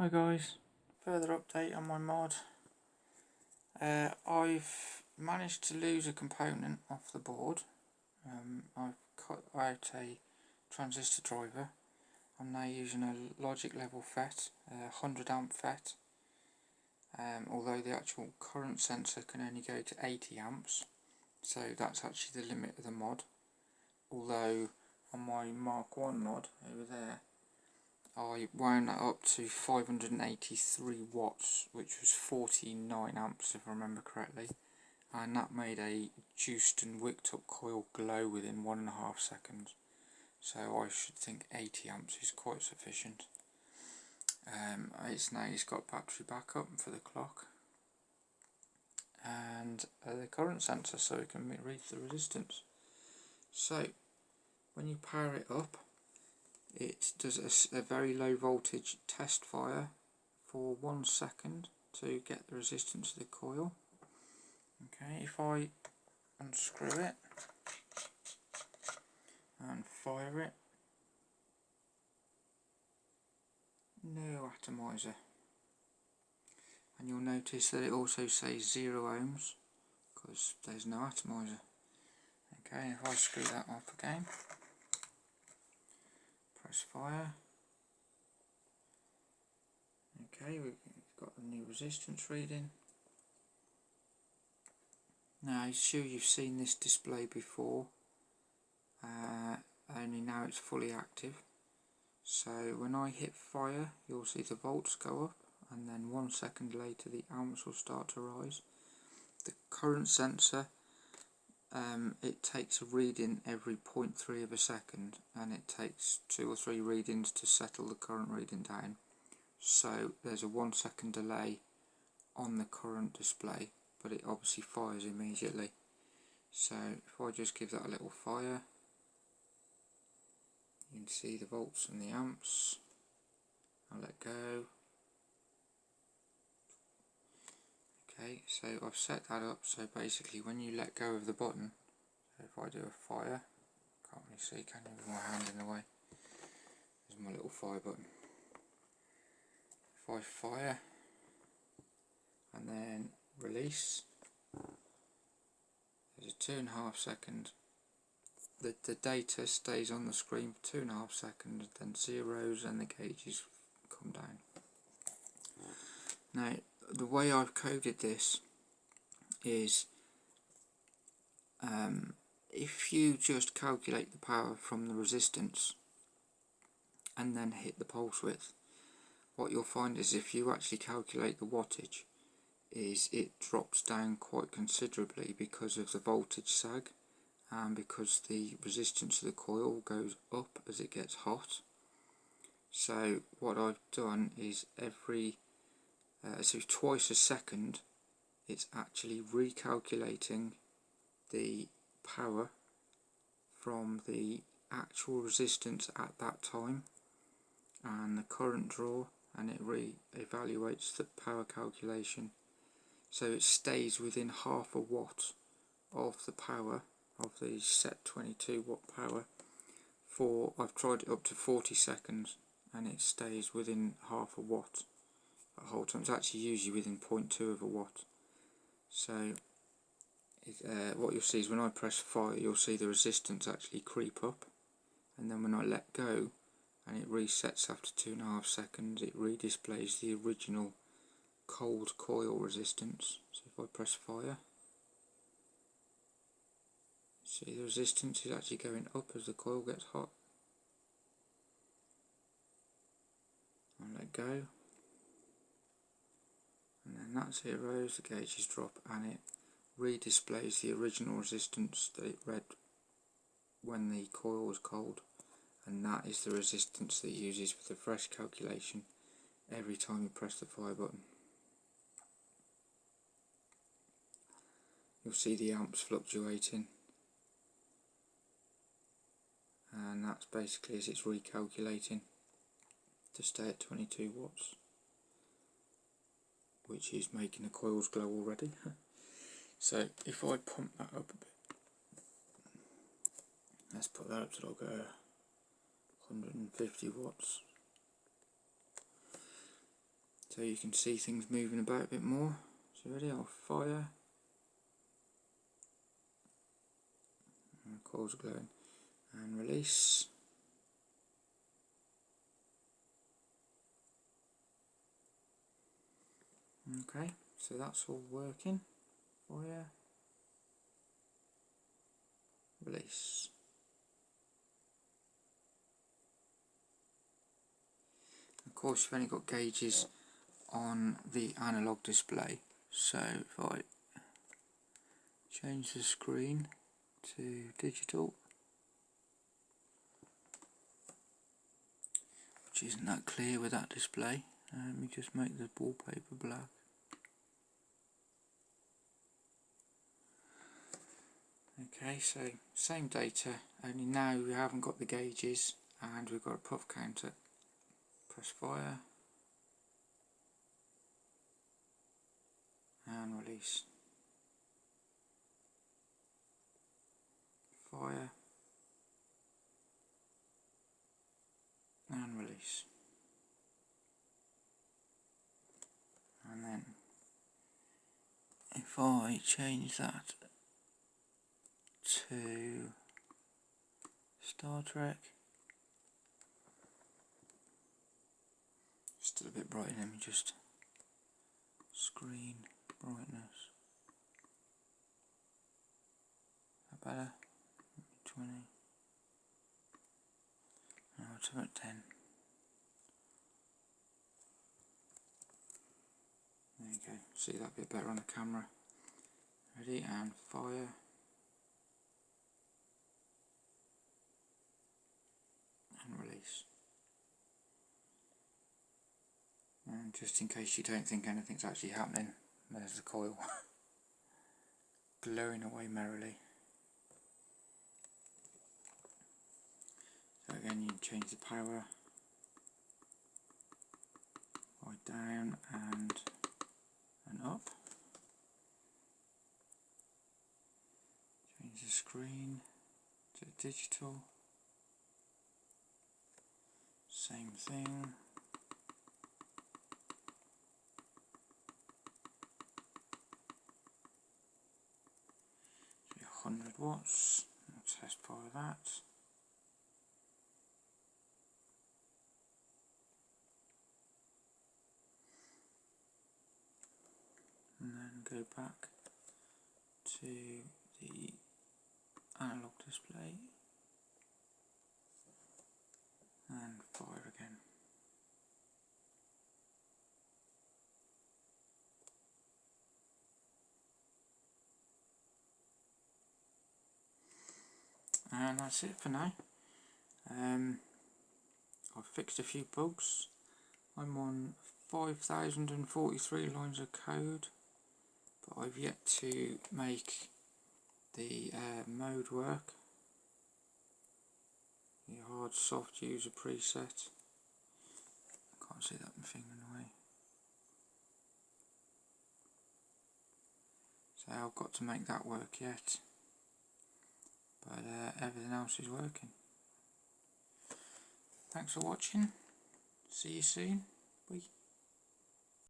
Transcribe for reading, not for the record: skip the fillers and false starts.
Hi guys, further update on my mod. I've managed to lose a component off the board. I've cut out a transistor driver. I'm now using a logic level FET, 100 amp FET, although the actual current sensor can only go to 80 amps, so that's actually the limit of the mod. Although on my Mark 1 mod over there, I wound that up to 583 watts, which was 49 amps if I remember correctly, and that made a juiced and wicked up coil glow within 1.5 seconds. So I should think 80 amps is quite sufficient. It's got battery backup for the clock and the current sensor, so it can read the resistance. So when you power it up, it does a very low voltage test fire for 1 second to get the resistance of the coil. Okay, if I unscrew it and fire it, no atomizer, and you'll notice that it also says 0 ohms because there's no atomizer. Okay, if I screw that off again, press fire. Okay, we've got the new resistance reading. Now I'm sure you've seen this display before, only now it's fully active. So when I hit fire, you'll see the volts go up, and then 1 second later the amps will start to rise. The current sensor, it takes a reading every 0.3 of a second, and it takes 2 or 3 readings to settle the current reading down. So there's a 1 second delay on the current display, but it obviously fires immediately. So if I just give that a little fire, you can see the volts and the amps. I'll let go. Okay, so I've set that up so basically when you let go of the button, so if I do a fire, can't really see, can you, with my hand in the way? There's my little fire button. If I fire and then release, there's a 2.5 second. The data stays on the screen for 2.5 seconds, then zeros and the gauges come down. Now the way I've coded this is if you just calculate the power from the resistance and then hit the pulse width, what you'll find is if you actually calculate the wattage, is it drops down quite considerably because of the voltage sag and because the resistance of the coil goes up as it gets hot. So what I've done is so twice a second it's actually recalculating the power from the actual resistance at that time and the current draw, and it re-evaluates the power calculation, so it stays within half a watt of the power of the set 22 watt power for, I've tried it up to 40 seconds and it stays within half a watt the whole time. It's actually usually within 0.2 of a watt. So what you'll see is when I press fire, you'll see the resistance actually creep up, and then when I let go and it resets after 2.5 seconds, it redisplays the original cold coil resistance. So if I press fire, see the resistance is actually going up as the coil gets hot. And let go, and then that zeros, the gauges drop, and it redisplays the original resistance that it read when the coil was cold, and that is the resistance that it uses for the fresh calculation every time you press the fire button. You'll see the amps fluctuating, and that's basically as it's recalculating to stay at 22 watts, which is making the coils glow already. So if I pump that up a bit, let's put that up to like 150 watts. so you can see things moving about a bit more. So ready, I'll fire. And the coils are glowing. And release. Okay, so that's all working. Fire. Release. Of course, you've only got gauges on the analog display, so if I change the screen to digital, which isn't that clear with that display, let me just make the wallpaper black. Okay, so same data, only now we haven't got the gauges and we've got a puff counter. Press fire and release. Fire and release. And then if I change that to Star Trek, still a bit bright, let me just screen brightness. That better? 20. No, it's about 10. There you go, see that bit better on the camera. Ready, and fire. And release. And just in case you don't think anything's actually happening, there's the coil glowing away merrily. So again, you can change the power by down and up. Change the screen to digital. Same thing. 100 watts. Let's test power that. And then go back to the analog display and fire again. And that's it for now. I've fixed a few bugs. I'm on 5,043 lines of code, but I've yet to make the mode work. The hard soft user preset. I can't see that thing in the way. So I've got to make that work yet. But everything else is working. Thanks for watching. See you soon. Bye.